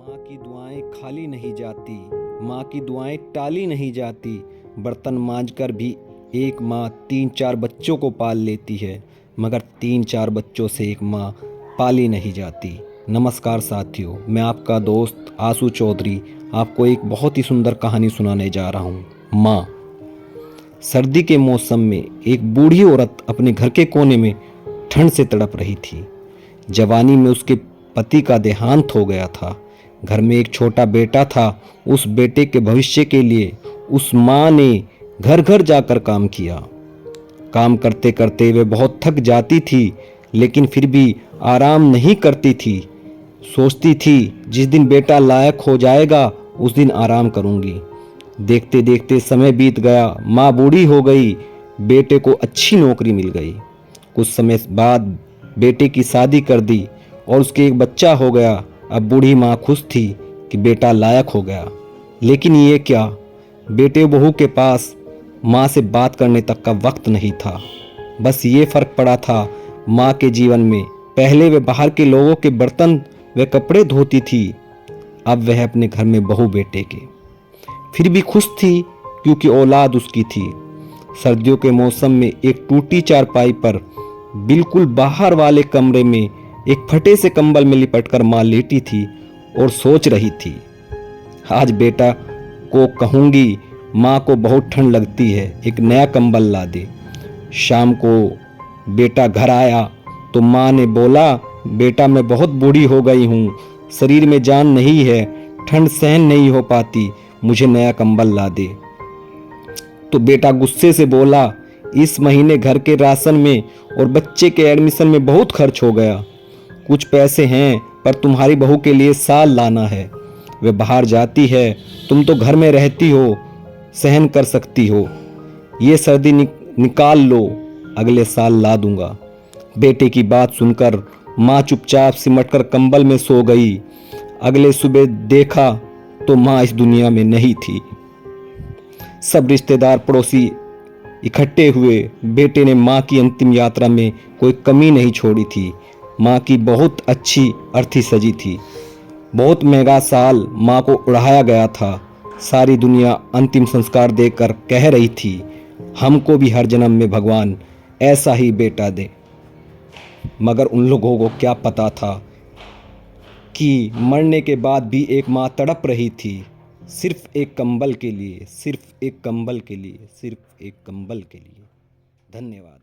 माँ की दुआएं खाली नहीं जाती, माँ की दुआएं टाली नहीं जाती। बर्तन मांजकर भी एक माँ 3-4 बच्चों को पाल लेती है, मगर 3-4 बच्चों से एक माँ पाली नहीं जाती। नमस्कार साथियों, मैं आपका दोस्त आशु चौधरी आपको एक बहुत ही सुंदर कहानी सुनाने जा रहा हूँ। माँ। सर्दी के मौसम में एक बूढ़ी औरत अपने घर के कोने में ठंड से तड़प रही थी। जवानी में उसके पति का देहांत हो गया था। घर में एक छोटा बेटा था। उस बेटे के भविष्य के लिए उस माँ ने घर घर जाकर काम किया। काम करते करते वे बहुत थक जाती थी, लेकिन फिर भी आराम नहीं करती थी। सोचती थी जिस दिन बेटा लायक हो जाएगा उस दिन आराम करूंगी। देखते देखते समय बीत गया। माँ बूढ़ी हो गई। बेटे को अच्छी नौकरी मिल गई। कुछ समय बाद बेटे की शादी कर दी और उसके एक बच्चा हो गया। अब बूढ़ी माँ खुश थी कि बेटा लायक हो गया, लेकिन ये क्या, बेटे बहू के पास माँ से बात करने तक का वक्त नहीं था। बस ये फर्क पड़ा था माँ के जीवन में। पहले वे बाहर के लोगों के बर्तन व कपड़े धोती थी, अब वह अपने घर में बहू बेटे के। फिर भी खुश थी क्योंकि औलाद उसकी थी। सर्दियों के मौसम में एक टूटी चारपाई पर बिल्कुल बाहर वाले कमरे में एक फटे से कंबल में लिपटकर माँ लेटी थी और सोच रही थी, आज बेटा को कहूंगी माँ को बहुत ठंड लगती है, एक नया कंबल ला दे। शाम को बेटा घर आया तो माँ ने बोला, बेटा मैं बहुत बूढ़ी हो गई हूँ, शरीर में जान नहीं है, ठंड सहन नहीं हो पाती, मुझे नया कंबल ला दे। तो बेटा गुस्से से बोला, इस महीने घर के राशन में और बच्चे के एडमिशन में बहुत खर्च हो गया। कुछ पैसे हैं पर तुम्हारी बहू के लिए साल लाना है। वे बाहर जाती है, तुम तो घर में रहती हो, सहन कर सकती हो। ये सर्दी निकाल लो, अगले साल ला दूंगा। बेटे की बात सुनकर माँ चुपचाप सिमटकर कंबल में सो गई। अगले सुबह देखा तो माँ इस दुनिया में नहीं थी। सब रिश्तेदार पड़ोसी इकट्ठे हुए। बेटे ने माँ की अंतिम यात्रा में कोई कमी नहीं छोड़ी थी। माँ की बहुत अच्छी अर्थी सजी थी। बहुत महंगा साल माँ को उड़ाया गया था। सारी दुनिया अंतिम संस्कार देकर कह रही थी, हमको भी हर जन्म में भगवान ऐसा ही बेटा दे। मगर उन लोगों को क्या पता था कि मरने के बाद भी एक माँ तड़प रही थी, सिर्फ एक कंबल के लिए, सिर्फ एक कंबल के लिए, सिर्फ एक कंबल के लिए। धन्यवाद।